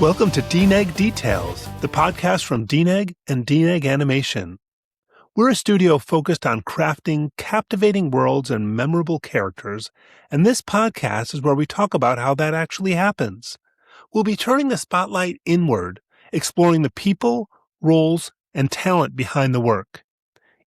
Welcome to DNEG Details, the podcast from DNEG and DNEG Animation. We're a studio focused on crafting captivating worlds and memorable characters, and this podcast is where we talk about how that actually happens. We'll be turning the spotlight inward, exploring the people, roles, and talent behind the work.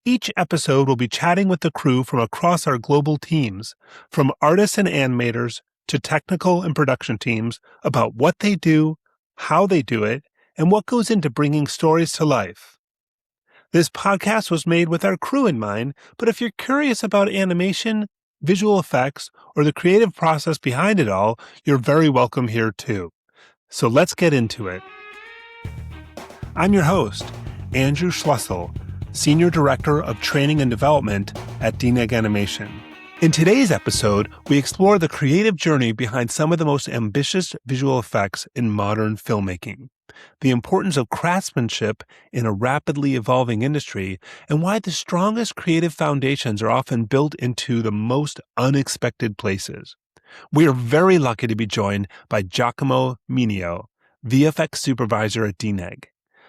Each episode will be chatting with the crew from across our global teams, from artists and animators to technical and production teams, about what they do, how they do it, and what goes into bringing stories to life. This podcast was made with our crew in mind, but if you're curious about animation, visual effects, or the creative process behind it all, you're very welcome here too. So let's get into it. I'm your host, Andrew Schlessel, Senior Director of Training and Development at DNEG Animation. In today's episode, we explore the creative journey behind some of the most ambitious visual effects in modern filmmaking, the importance of craftsmanship in a rapidly evolving industry, and why the strongest creative foundations are often built into the most unexpected places. We are very lucky to be joined by Giacomo Mineo, VFX Supervisor at DNEG.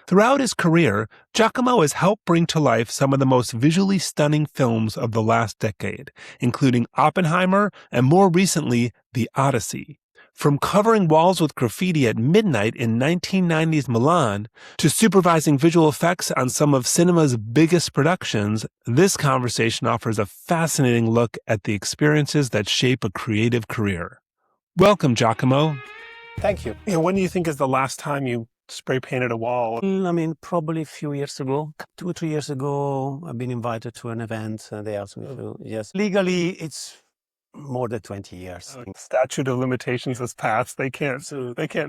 Throughout his career, Giacomo has helped bring to life some of the most visually stunning films of the last decade, including Oppenheimer and more recently, The Odyssey. From covering walls with graffiti at midnight in 1990's Milan to supervising visual effects on some of cinema's biggest productions, this conversation offers a fascinating look at the experiences that shape a creative career. Welcome, Giacomo. Thank you. When do you think is the last time you spray painted a wall? Probably a few years ago, 2 or 3 years ago, I've been invited to an event and they asked me to, yes. Legally, it's more than 20 years. Statute of limitations has passed. They can't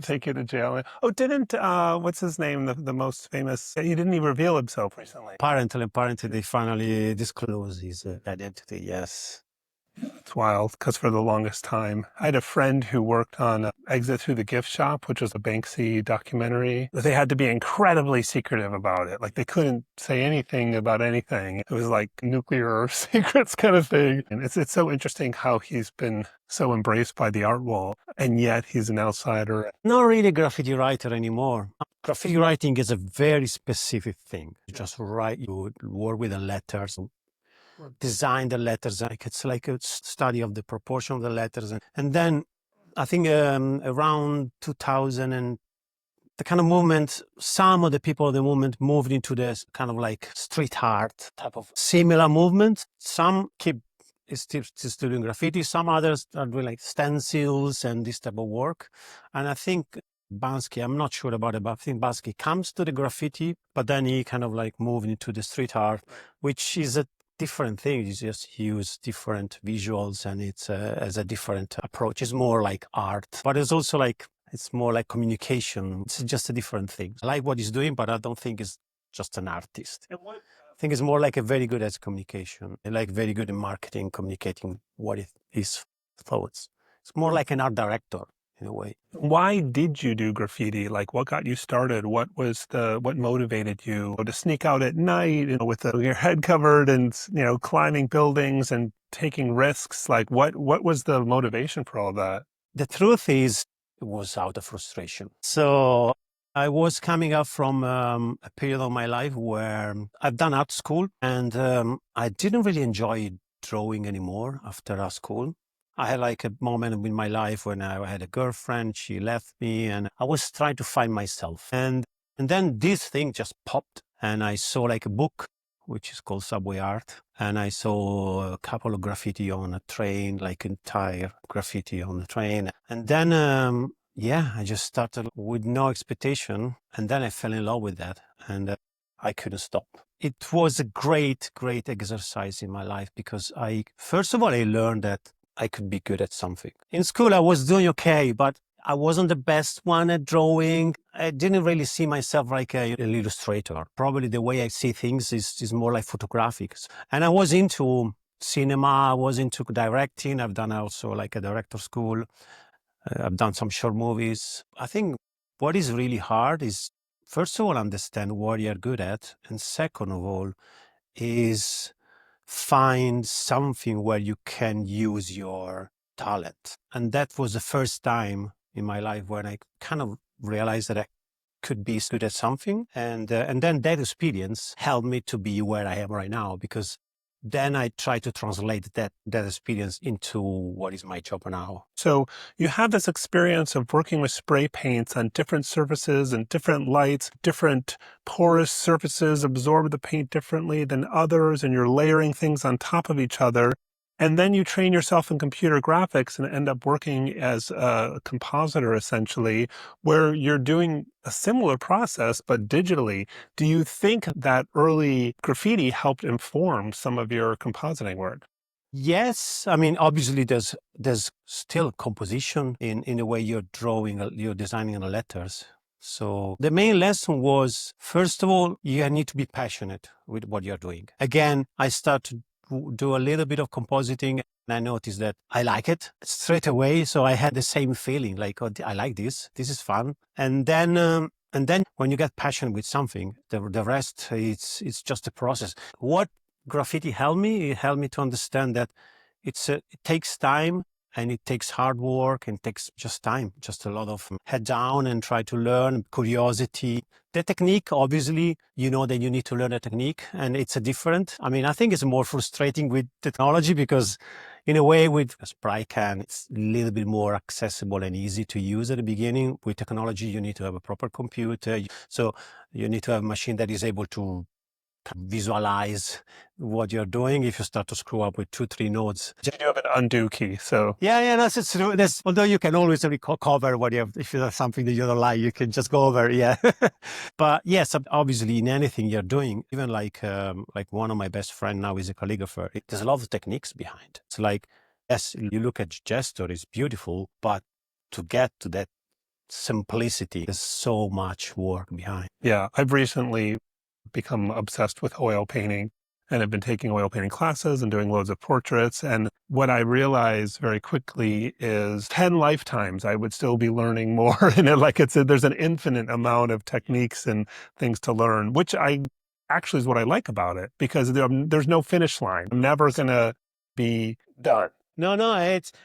take you to jail. Oh, didn't, what's his name? The most famous, he didn't even reveal himself recently. Apparently, they finally disclosed his identity, yes. It's wild, because for the longest time, I had a friend who worked on Exit Through the Gift Shop, which was a Banksy documentary. They had to be incredibly secretive about it. Like, they couldn't say anything about anything. It was like nuclear secrets kind of thing. And it's so interesting how he's been so embraced by the art world, and yet he's an outsider. Not really a graffiti writer anymore. Graffiti writing is a very specific thing. You just write, you work with the letters, design the letters. It's like a study of the proportion of the letters. And then I think around 2000 and the kind of movement, some of the people of the movement moved into this kind of like street art type of similar movement. Some keep still doing graffiti. Some others are doing like stencils and this type of work. And I think Bansky, I'm not sure about it, but I think Bansky comes to the graffiti, but then he kind of like moved into the street art, which is a different thing. You just use different visuals and it's as a different approach. It's more like art, but it's also like, it's more like communication. It's just a different thing. I like what he's doing, but I don't think he's just an artist. I think it's more like a very good at communication, like very good in marketing, communicating what it is thoughts. It's more like an art director in a way. Why did you do graffiti? Like, what got you started? What motivated you to sneak out at night, with your head covered and, climbing buildings and taking risks? Like, what was the motivation for all that? The truth is, it was out of frustration. So I was coming up from a period of my life where I've done art school and I didn't really enjoy drawing anymore after art school. I had like a moment in my life when I had a girlfriend, she left me and I was trying to find myself. And then this thing just popped and I saw like a book, which is called Subway Art. And I saw a couple of graffiti on a train, like entire graffiti on the train. And then, I just started with no expectation. And then I fell in love with that and I couldn't stop. It was a great, great exercise in my life because first of all, I learned that I could be good at something. In school, I was doing okay, but I wasn't the best one at drawing. I didn't really see myself like an illustrator. Probably the way I see things is more like photographics. And I was into cinema, I was into directing. I've done also like a director school. I've done some short movies. I think what is really hard is, first of all, understand what you're good at. And second of all, is find something where you can use your talent. And that was the first time in my life when I kind of realized that I could be good at something. And then that experience helped me to be where I am right now, because then I try to translate that experience into what is my job now. So you have this experience of working with spray paints on different surfaces and different lights, different porous surfaces absorb the paint differently than others, and you're layering things on top of each other. And then you train yourself in computer graphics and end up working as a compositor, essentially, where you're doing a similar process, but digitally. Do you think that early graffiti helped inform some of your compositing work? Yes, I mean, obviously there's still composition in the way you're drawing, you're designing the letters. So the main lesson was, first of all, you need to be passionate with what you're doing. Again, I start to do a little bit of compositing, and I noticed that I like it straight away. So I had the same feeling, like, oh, I like this. This is fun. And then when you get passionate with something, the rest, it's just a process. What graffiti helped me? It helped me to understand that it takes time, and it takes hard work, and takes just time, just a lot of head down and try to learn, curiosity. The technique, obviously, you know that you need to learn a technique, and it's a different. I mean, I think it's more frustrating with technology, because in a way with a spray can, it's a little bit more accessible and easy to use at the beginning. With technology, you need to have a proper computer. So you need to have a machine that is able to visualize what you're doing. If you start to screw up with 2-3 nodes, You do have an undo key, so. yeah, that's true. Although you can always recover what you have. If you have something that you don't like, you can just go over. Yeah, but yes, obviously in anything you're doing, even like one of my best friend now is a calligrapher. There's a lot of techniques behind. It's like, yes, you look at gesture, it's beautiful, but to get to that simplicity, there's so much work behind. Yeah, I've recently become obsessed with oil painting, and I've been taking oil painting classes and doing loads of portraits. And what I realized very quickly is 10 lifetimes I would still be learning more. And there's an infinite amount of techniques and things to learn, which actually is what I like about it, because there's no finish line. I'm never going to be done. No,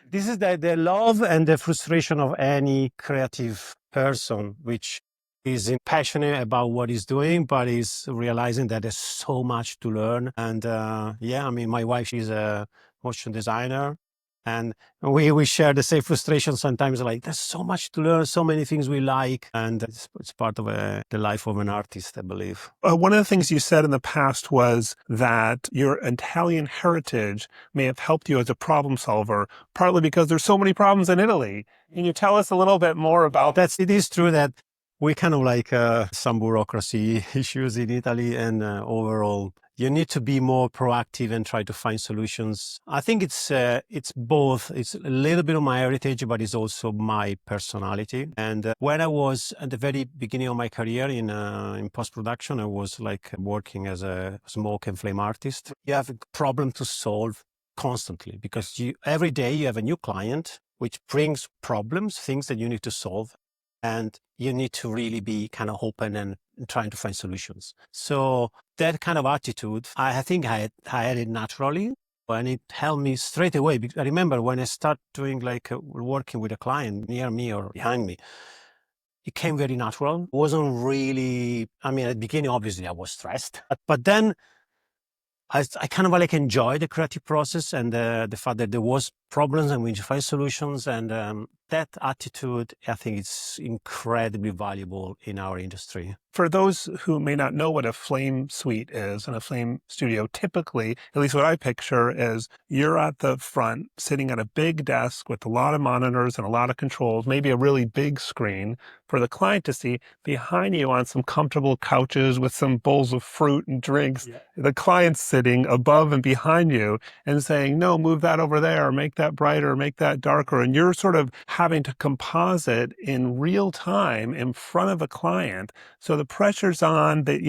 this is the love and the frustration of any creative person, which is passionate about what he's doing, but is realizing that there's so much to learn. And I mean, my wife, she's a motion designer, and we share the same frustration sometimes. Like, there's so much to learn, so many things we like, and it's part of the life of an artist, I believe. One of the things you said in the past was that your Italian heritage may have helped you as a problem solver, partly because there's so many problems in Italy. Can you tell us a little bit more about that? It is true that we kind of like some bureaucracy issues in Italy, and overall, you need to be more proactive and try to find solutions. I think it's both. It's a little bit of my heritage, but it's also my personality. And when I was at the very beginning of my career in post-production, I was like working as a smoke and flame artist. You have a problem to solve constantly, because every day you have a new client, which brings problems, things that you need to solve. And you need to really be kind of open and trying to find solutions. So that kind of attitude, I think I had it naturally, and it helped me straight away. I remember when I started doing working with a client near me or behind me, it came very natural. It wasn't really, I mean, at the beginning, obviously I was stressed, but then I kind of like enjoy the creative process, and the fact that there was problems and we find solutions, and that attitude, I think, is incredibly valuable in our industry. For those who may not know what a flame suite is and a flame studio, typically, at least what I picture, is you're at the front sitting at a big desk with a lot of monitors and a lot of controls, maybe a really big screen for the client to see. Behind you on some comfortable couches with some bowls of fruit and drinks, the client's sitting above and behind you and saying, no, move that over there, make that brighter, make that darker. And you're sort of having to composite in real time in front of a client. So the pressure's on, that,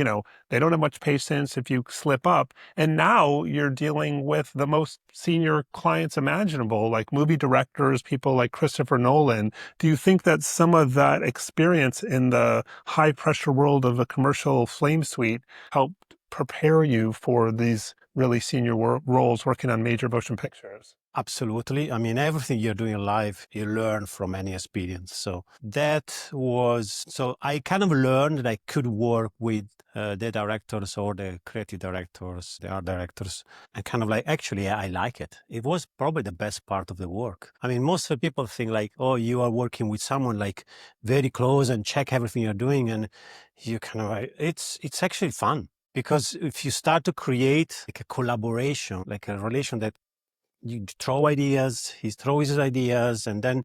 they don't have much patience if you slip up. And now you're dealing with the most senior clients imaginable, like movie directors, people like Christopher Nolan. Do you think that some of that experience in the high pressure world of a commercial flame suite helped prepare you for these really senior roles working on major motion pictures? Absolutely. I mean, everything you're doing in life, you learn from any experience. So I kind of learned that I could work with the directors or the creative directors, the art directors, and kind of like, actually, I like it. It was probably the best part of the work. I mean, most of the people think like, oh, you are working with someone like very close and check everything you're doing. And you kind of like, it's actually fun. Because if you start to create like a collaboration, like a relation that you throw ideas, he throws his ideas, and then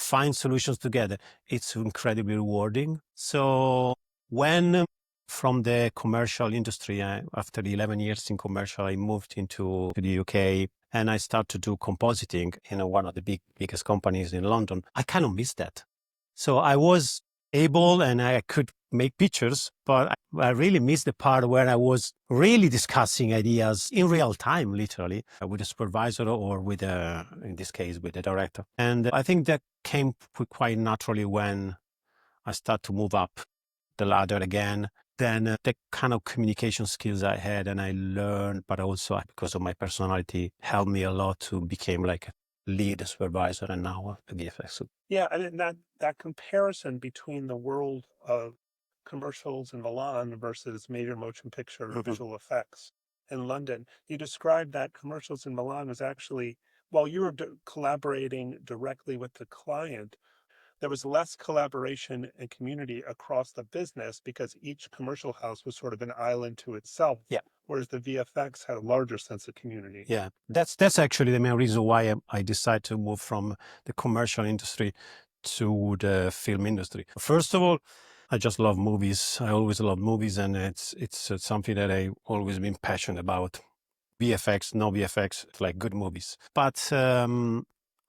find solutions together. It's incredibly rewarding. So when from the commercial industry, after 11 years in commercial, I moved into the UK and I started to do compositing in one of the biggest companies in London. I kind of missed that. So I was able and I could make pictures, but I really missed the part where I was really discussing ideas in real time, literally, with a supervisor or with in this case, with the director. And I think that came quite naturally when I started to move up the ladder again. Then the kind of communication skills I had and I learned, but also because of my personality, helped me a lot to become like a lead supervisor and now a VFX. Yeah, and that comparison between the world of commercials in Milan versus major motion picture visual effects in London, you described that commercials in Milan was actually, while you were collaborating directly with the client, there was less collaboration and community across the business because each commercial house was sort of an island to itself. Yeah. Whereas the VFX had a larger sense of community. Yeah, that's actually the main reason why I decided to move from the commercial industry to the film industry. First of all, I just love movies. I always love movies, and it's something that I always been passionate about. VFX, no VFX, like good movies. But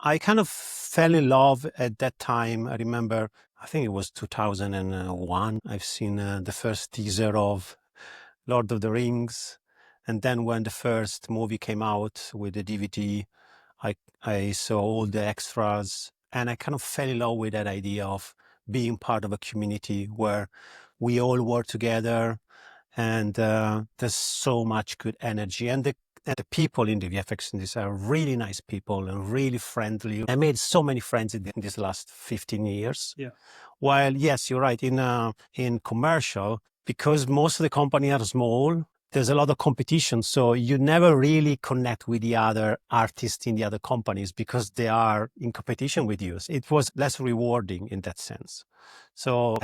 I kind of fell in love at that time. I remember, I think it was 2001. I've seen the first teaser of Lord of the Rings. And then when the first movie came out with the DVD, I saw all the extras and I kind of fell in love with that idea of being part of a community where we all work together and there's so much good energy. And the people in the VFX industry are really nice people and really friendly. I made so many friends in these last 15 years. Yeah. While, yes, you're right, in commercial, because most of the companies are small, there's a lot of competition. So you never really connect with the other artists in the other companies because they are in competition with you. It was less rewarding in that sense. So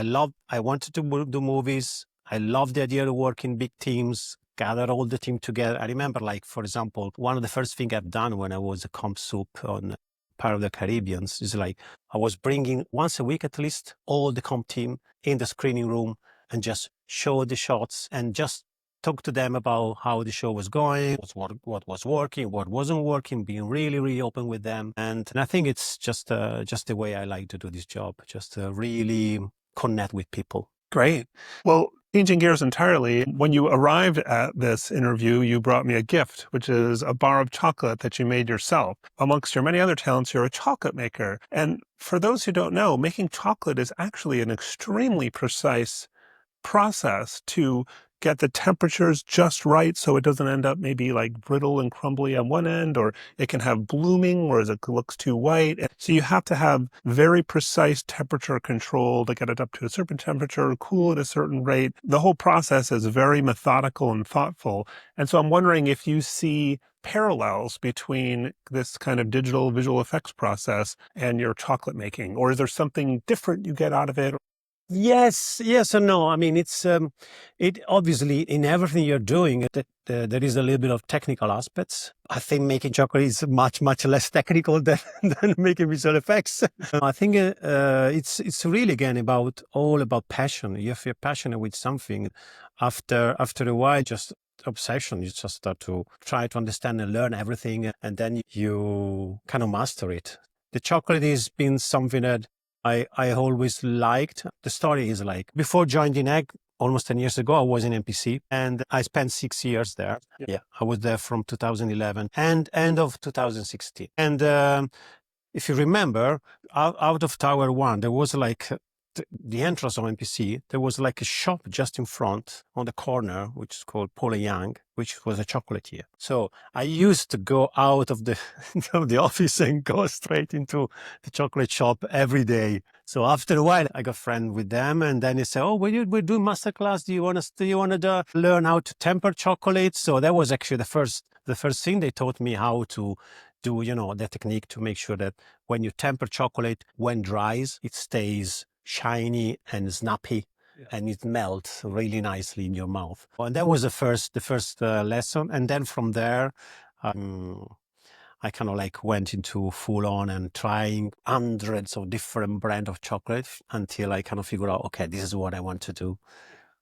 I wanted to do movies. I love the idea of working in big teams, gather all the team together. I remember, like, for example, one of the first things I've done when I was a comp soup on part of the Caribbean is like, I was bringing once a week at least all the comp team in the screening room and just show the shots and just talk to them about how the show was going, what was working, what wasn't working, being really, really open with them. And I think it's just the way I like to do this job, just to really connect with people. Great. Well, changing gears entirely, when you arrived at this interview, you brought me a gift, which is a bar of chocolate that you made yourself. Amongst your many other talents, you're a chocolate maker. And for those who don't know, making chocolate is actually an extremely precise process to get the temperatures just right so it doesn't end up maybe like brittle and crumbly on one end, or it can have blooming whereas it looks too white. So you have to have very precise temperature control to get it up to a certain temperature, cool at a certain rate. The whole process is very methodical and thoughtful. And so I'm wondering if you see parallels between this kind of digital visual effects process and your chocolate making, or is there something different you get out of it? Yes and no. I mean, it's it obviously in everything you're doing, there is a little bit of technical aspects. I think making chocolate is much less technical than making visual effects. I think it's really again all about passion. If you're passionate with something, after a while, just obsession. You just start to try to understand and learn everything, and then you kind of master it. The chocolate has been something that I always liked. The story is like, before joining DNEG, almost 10 years ago, I was in MPC and I spent 6 years there. Yeah. I was there from 2011 and end of 2016. And if you remember, out of Tower 1, there was like the entrance of MPC, there was like a shop just in front on the corner, which is called Paul Young, which was a chocolatier. So I used to go out of the of the office and go straight into the chocolate shop every day. So after a while, I got friends with them, and then they say, "Oh, we're doing masterclass. Do you want to learn how to temper chocolate?" So that was actually the first thing they taught me, how to do, the technique to make sure that when you temper chocolate, when dries, it stays shiny and snappy, and it melts really nicely in your mouth. And that was the first lesson. And then from there, I kind of like went into full on and trying hundreds of different brands of chocolate until I kind of figured out, okay, this is what I want to do.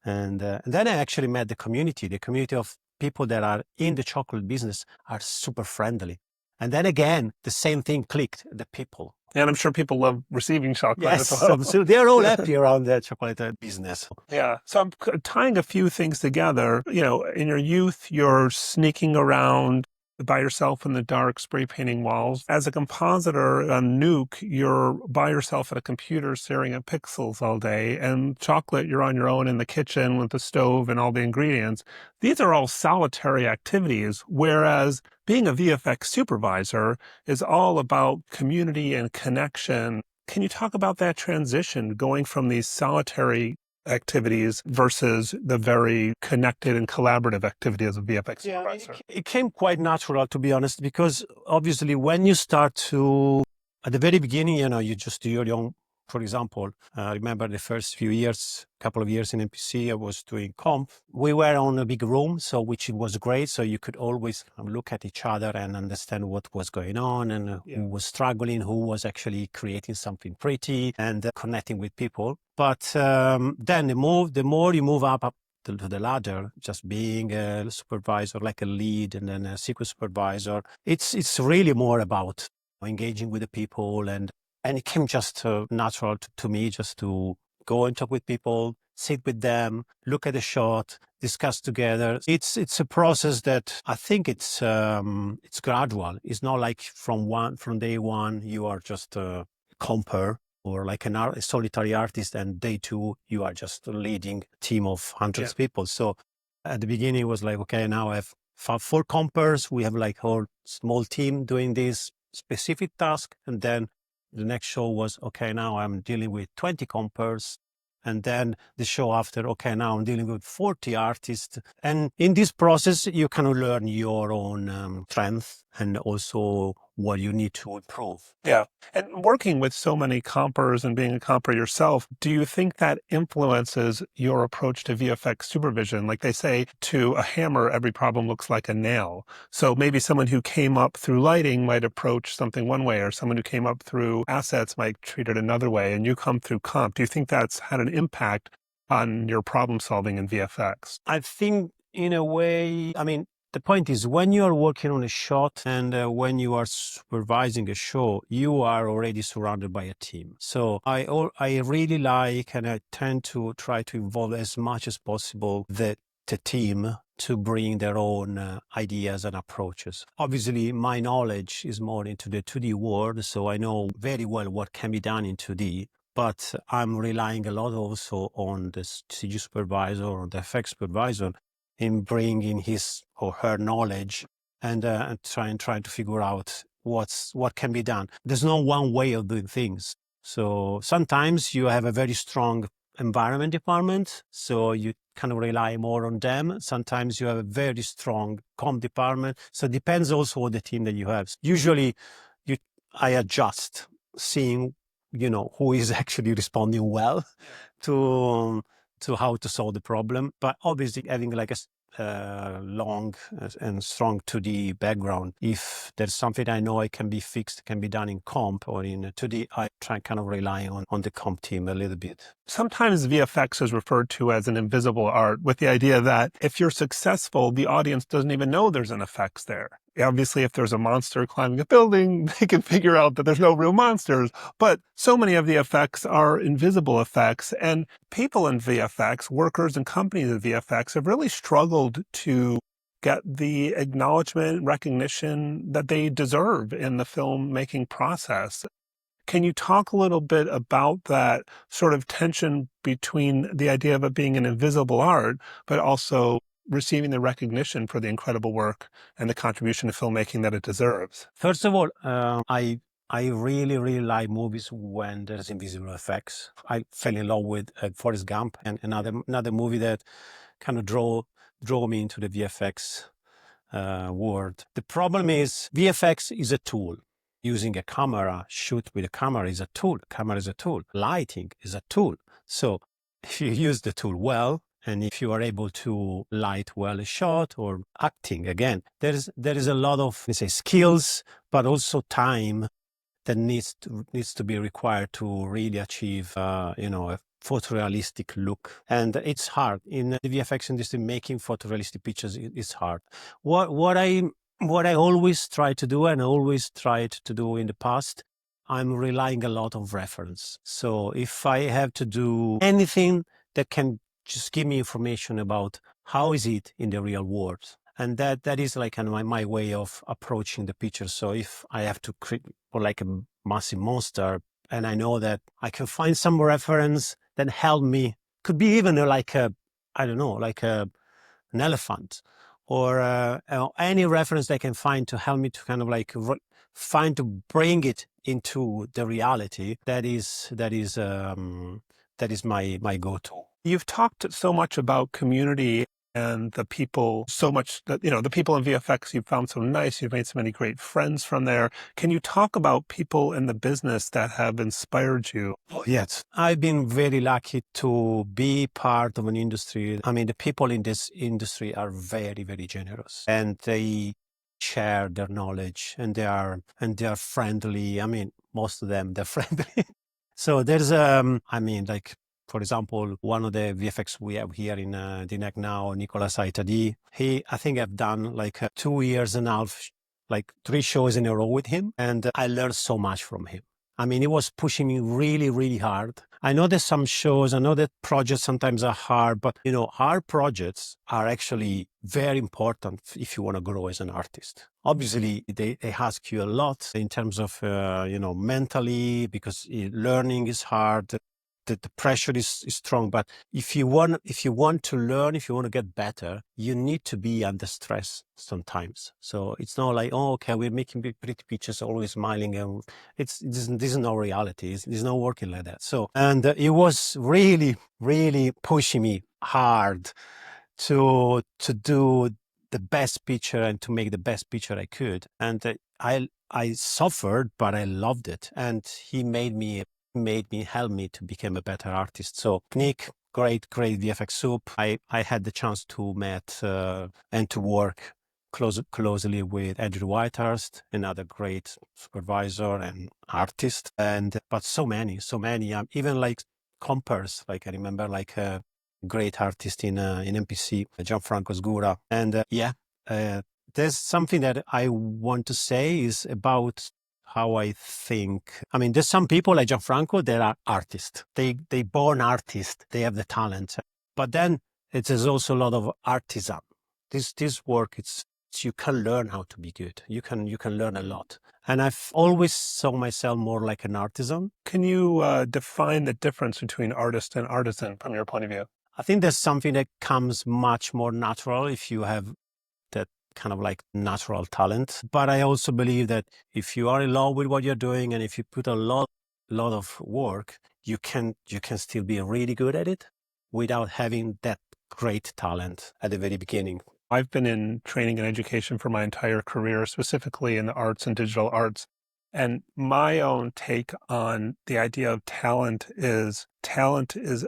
And then I actually met the community of people that are in the chocolate business are super friendly. And then again, the same thing clicked, the people. And I'm sure people love receiving chocolate as well. So they're all happy around the chocolate business. Yeah. So I'm tying a few things together. In your youth, you're sneaking around by yourself in the dark, spray painting walls. As a compositor on Nuke, you're by yourself at a computer staring at pixels all day. And chocolate, you're on your own in the kitchen with the stove and all the ingredients. These are all solitary activities, whereas being a VFX supervisor is all about community and connection. Can you talk about that transition, going from these solitary activities versus the very connected and collaborative activity as a VFX supervisor? It came quite natural, to be honest, because obviously when you start to, at the very beginning, you just do your own. For example, I remember the first couple of years in MPC, I was doing comp. We were on a big room, which was great. So you could always look at each other and understand what was going on and who was struggling, who was actually creating something pretty and connecting with people. But then the more you move up to the ladder, just being a supervisor, like a lead and then a sequence supervisor, it's really more about engaging with the people, and it came just natural to me just to go and talk with people, sit with them, look at the shot, discuss together. It's a process that I think it's gradual. It's not like from day one you are just a comper or like a solitary artist, and day two you are just leading a team of hundreds of people. So at the beginning it was like, okay, now I have 4 compers. We have like a whole small team doing this specific task, and then the next show was, okay, now I'm dealing with 20 compers. And then the show after, okay, now I'm dealing with 40 artists. And in this process, you kind of learn your own strength and also what you need to improve. Yeah. And working with so many compers and being a comper yourself, do you think that influences your approach to VFX supervision? Like they say, to a hammer, every problem looks like a nail. So maybe someone who came up through lighting might approach something one way, or someone who came up through assets might treat it another way, and you come through comp. Do you think that's had an impact on your problem solving in VFX? I think in a way, the point is, when you are working on a shot and when you are supervising a show, you are already surrounded by a team. So I really like, and I tend to try to involve as much as possible the team to bring their own ideas and approaches. Obviously, my knowledge is more into the 2D world, so I know very well what can be done in 2D. But I'm relying a lot also on the CG supervisor or the FX supervisor in bringing his or her knowledge and trying to figure out what can be done. There's no one way of doing things. So sometimes you have a very strong environment department, so you kind of rely more on them. Sometimes you have a very strong comp department. So it depends also on the team that you have. Usually I adjust, seeing who is actually responding well to how to solve the problem. But obviously having like a long and strong 2D background, if there's something I know it can be fixed, can be done in comp or in 2D, I try kind of rely on the comp team a little bit. Sometimes VFX is referred to as an invisible art, with the idea that if you're successful, the audience doesn't even know there's an effects there. Obviously, if there's a monster climbing a building, they can figure out that there's no real monsters. But so many of the effects are invisible effects. And people in VFX, workers and companies in VFX, have really struggled to get the acknowledgement, recognition that they deserve in the filmmaking process. Can you talk a little bit about that sort of tension between the idea of it being an invisible art, but also receiving the recognition for the incredible work and the contribution to filmmaking that it deserves? First of all, I really, really like movies when there's invisible effects. I fell in love with Forrest Gump, and another movie that kind of draw me into the VFX world. The problem is VFX is a tool. Using a camera, shoot with a camera is a tool. Camera is a tool. Lighting is a tool. So if you use the tool well, and if you are able to light well a shot or acting, again, there is a lot of, let's say, skills, but also time that needs to be required to really achieve, a photorealistic look. And it's hard in the VFX industry. Making photorealistic pictures is hard. What I always try to do, and always tried to do in the past, I'm relying a lot on reference. So if I have to do anything that can just give me information about how is it in the real world, and that is like kind of my way of approaching the picture. So if I have to create or like a massive monster, and I know that I can find some reference that help me, could be even like a, I don't know, like an elephant, or any reference that I can find to help me to kind of like find to bring it into the reality. That is my go-to. You've talked so much about community and the people, so much that, the people in VFX you've found so nice. You've made so many great friends from there. Can you talk about people in the business that have inspired you? Oh, yes. I've been very lucky to be part of an industry. I mean, the people in this industry are very, very generous, and they share their knowledge, and they are friendly. I mean, most of them, they're friendly. So there's, like, for example, one of the VFX we have here in DNEG now, Nicolas Aitadi, I think I've done like 2 years and a half, like 3 shows in a row with him. And I learned so much from him. I mean, he was pushing me really, really hard. I know that some shows, I know that projects sometimes are hard, but hard projects are actually very important if you want to grow as an artist. Obviously, they ask you a lot in terms of, mentally, because learning is hard. The pressure is strong, but if you want to learn, if you want to get better, you need to be under stress sometimes. So it's not like, oh, okay, we're making pretty pictures, always smiling, and this is no reality. It's not working like that. So, and it was really, really pushing me hard to do the best picture and to make the best picture I could. And I suffered, but I loved it. And he help me to become a better artist. So Nick, great VFX soup. I had the chance to meet and to work closely with Andrew Whitehurst, another great supervisor and artist. But so many, even like compers. Like I remember like a great artist in MPC, Gianfranco Sgura. And there's something that I want to say is about how I think. I mean, there's some people like Gianfranco that are artists. They born artists. They have the talent. But then there's also a lot of artisan. This work, you can learn how to be good. You can learn a lot. And I've always saw myself more like an artisan. Can you define the difference between artist and artisan from your point of view? I think there's something that comes much more natural if you have that kind of like natural talent. But I also believe that if you are in love with what you're doing, and if you put a lot of work, you can still be really good at it without having that great talent at the very beginning. I've been in training and education for my entire career, specifically in the arts and digital arts. And my own take on the idea of talent is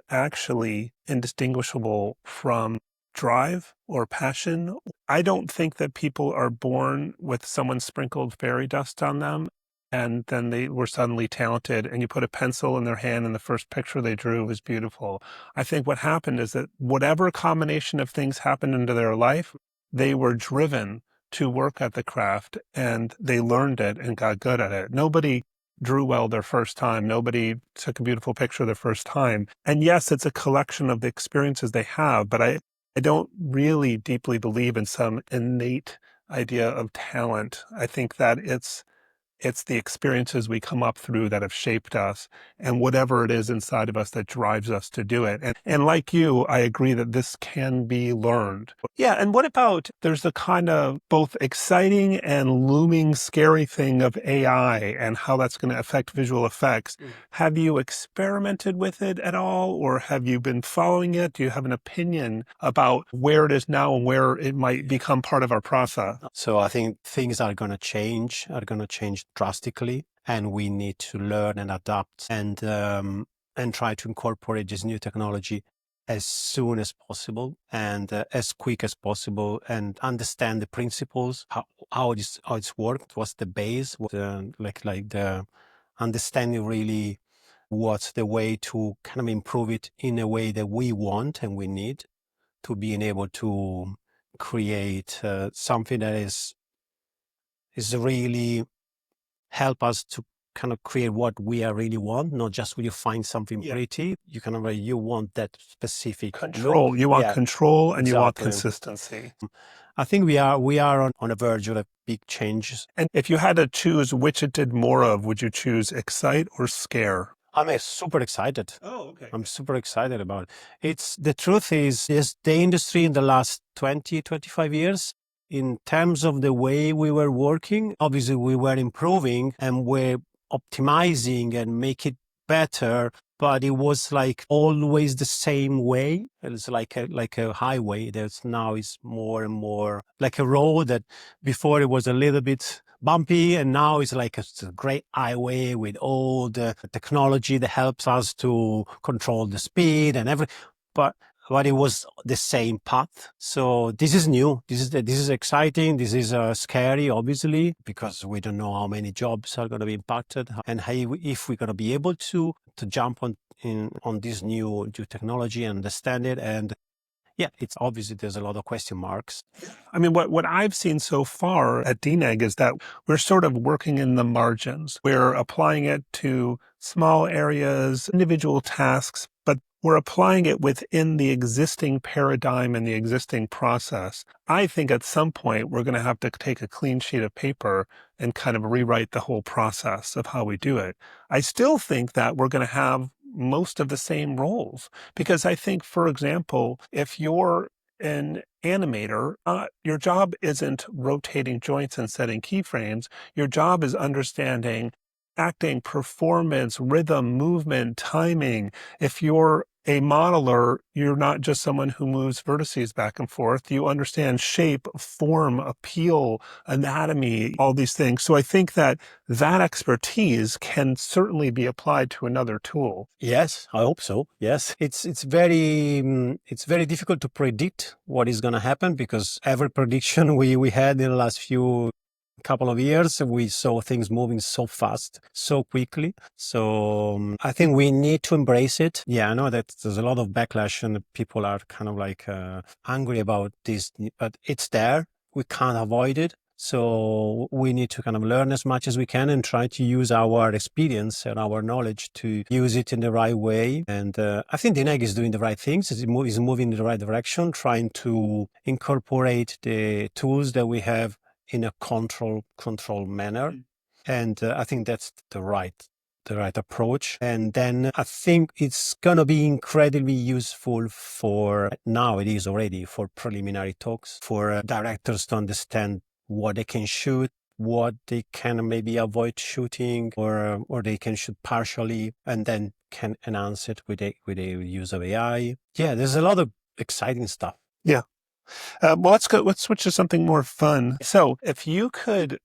actually indistinguishable from drive or passion. I don't think that people are born with someone sprinkled fairy dust on them and then they were suddenly talented, and you put a pencil in their hand and the first picture they drew was beautiful. I think what happened is that whatever combination of things happened into their life, they were driven to work at the craft and they learned it and got good at it. Nobody drew well their first time. Nobody took a beautiful picture their first time. And yes, it's a collection of the experiences they have, but I don't really deeply believe in some innate idea of talent. I think that it's It's the experiences we come up through that have shaped us and whatever it is inside of us that drives us to do it. And like you, I agree that this can be learned. Yeah. And what about there's the kind of both exciting and looming scary thing of AI and how that's going to affect visual effects. Have you experimented with it at all, or have you been following it? Do you have an opinion about where it is now and where it might become part of our process? So I think things are going to change drastically, and we need to learn and adapt and try to incorporate this new technology as soon as possible and as quick as possible, and understand the principles, how it's worked, what's the base, what, like the understanding really what's the way to kind of improve it in a way that we want and we need to being able to create something that is really help us to kind of create what we really want, not just when you find something pretty, you kind of you want that specific control. look. You want control and you want Exactly. consistency. I think we are on a verge of a big changes. And if you had to choose which it did more of, would you choose excite or scare? I'm super excited. Oh, okay. I'm super excited about it. The truth is the industry in the last 20, 25 years, in terms of the way we were working, obviously we were improving and we're optimizing and make it better, but it was like always the same way. It's like a highway. Now is more and more like a road that before it was a little bit bumpy, and now it's like a great highway with all the technology that helps us to control the speed and everything. But it was the same path. So this is new. This is exciting. This is scary, obviously, because we don't know how many jobs are going to be impacted and if we're going to be able to jump on this new technology and understand it. And yeah, it's obviously there's a lot of question marks. I mean, what I've seen so far at DNEG is that we're sort of working in the margins. We're applying it to small areas, individual tasks, but we're applying it within the existing paradigm and the existing process. I think at some point we're going to have to take a clean sheet of paper and kind of rewrite the whole process of how we do it. I still think that we're going to have most of the same roles because I think, for example, if you're an animator, your job isn't rotating joints and setting keyframes. Your job is understanding acting, performance, rhythm, movement, timing. If you're a modeler, you're not just someone who moves vertices back and forth. You understand shape, form, appeal, anatomy, all these things. So I think that expertise can certainly be applied to another tool. Yes, I hope so. Yes, it's very difficult to predict what is going to happen, because every prediction we had in the last couple of years, we saw things moving so fast, so quickly. So I think we need to embrace it. Yeah, I know that there's a lot of backlash and people are kind of like angry about this, but it's there. We can't avoid it. So we need to kind of learn as much as we can and try to use our experience and our knowledge to use it in the right way. And I think DNEG is doing the right things. It's moving in the right direction, trying to incorporate the tools that we have in a control manner. And I think that's the right approach. And then I think it's going to be incredibly useful now it is already, for preliminary talks, for directors to understand what they can shoot, what they can maybe avoid shooting, or they can shoot partially and then can enhance it with the use of AI. Yeah, there's a lot of exciting stuff. Yeah. Well, let's switch to something more fun. So if you could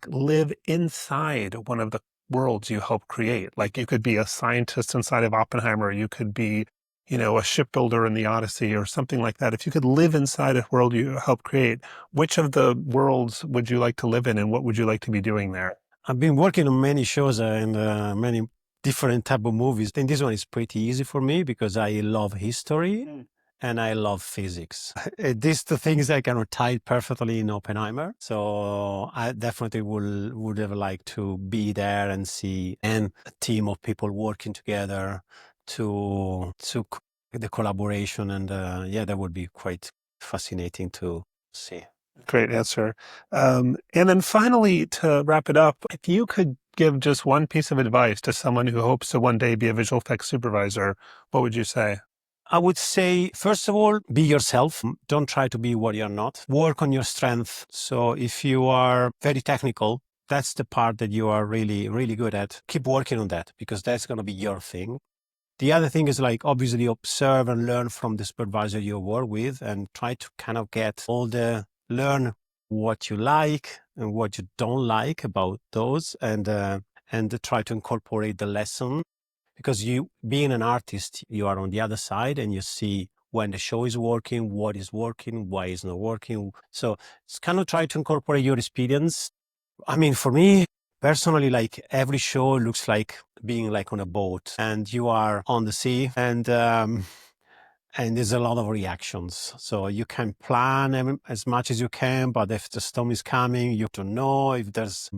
live inside one of the worlds you help create, like you could be a scientist inside of Oppenheimer, you could be, a shipbuilder in the Odyssey or something like that. If you could live inside a world you help create, which of the worlds would you like to live in and what would you like to be doing there? I've been working on many shows and many different type of movies. And this one is pretty easy for me because I love history and I love physics. These two things I can tie perfectly in Oppenheimer. So I definitely would have liked to be there and see a team of people working together to the collaboration. And yeah, that would be quite fascinating to see. Great answer. And then finally, to wrap it up, if you could give just one piece of advice to someone who hopes to one day be a visual effects supervisor, what would you say? I would say, first of all, be yourself. Don't try to be what you're not. Work on your strength. So if you are very technical, that's the part that you are really, really good at. Keep working on that because that's going to be your thing. The other thing is like obviously observe and learn from the supervisor you work with and try to kind of learn what you like and what you don't like about those and try to incorporate the lesson. Because you, being an artist, you are on the other side and you see when the show is working, what is working, why it's not working. So it's kind of try to incorporate your experience. I mean, for me personally, like every show looks like being like on a boat and you are on the sea and there's a lot of reactions. So you can plan as much as you can, but if the storm is coming, you don't know if there's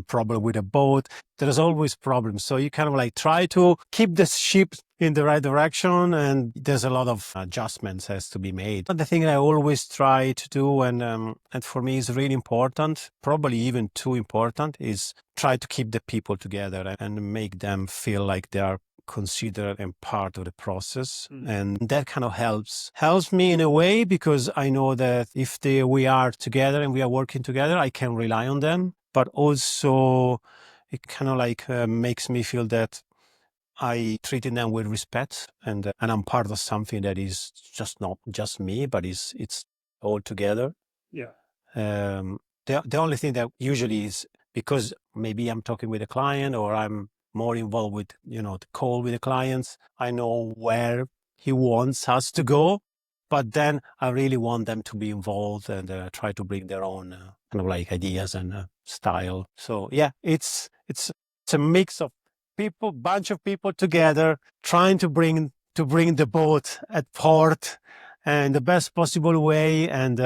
problem with a boat. There's always problems. So you kind of like try to keep the ship in the right direction, and there's a lot of adjustments has to be made. But the thing I always try to do, and for me is really important, probably even too important, is try to keep the people together and make them feel like they are considered and part of the process. And that kind of helps me in a way, because I know that if we are together and we are working together, I can rely on them. But also it kind of like makes me feel that I treated them with respect and I'm part of something that is just not just me, but it's all together. Yeah. The only thing that usually is because maybe I'm talking with a client or I'm more involved with, the call with the clients. I know where he wants us to go, but then I really want them to be involved and try to bring their own kind of like ideas and style. So yeah, it's a mix of people, bunch of people together trying to bring the boat at port and the best possible way. And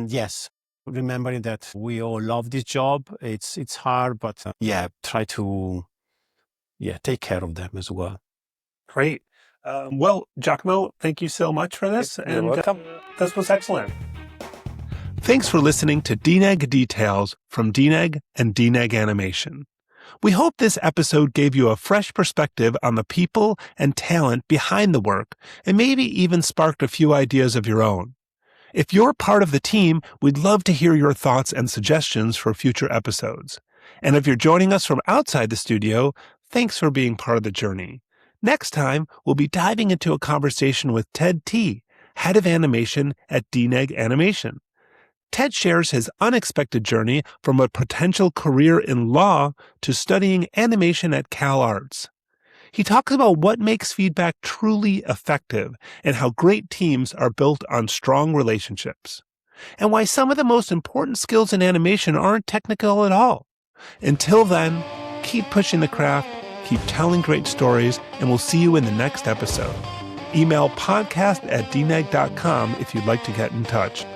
yes, remembering that we all love this job. It's hard, but try to take care of them as well. Great. Well, Giacomo, thank you so much for this. You're welcome. This was excellent. Thanks for listening to DNEG Details from DNEG and DNEG Animation. We hope this episode gave you a fresh perspective on the people and talent behind the work, and maybe even sparked a few ideas of your own. If you're part of the team, we'd love to hear your thoughts and suggestions for future episodes. And if you're joining us from outside the studio, thanks for being part of the journey. Next time, we'll be diving into a conversation with Ted T., head of animation at DNEG Animation. Ted shares his unexpected journey from a potential career in law to studying animation at Cal Arts. He talks about what makes feedback truly effective and how great teams are built on strong relationships, and why some of the most important skills in animation aren't technical at all. Until then, keep pushing the craft, keep telling great stories, and we'll see you in the next episode. Email podcast@dneg.com if you'd like to get in touch.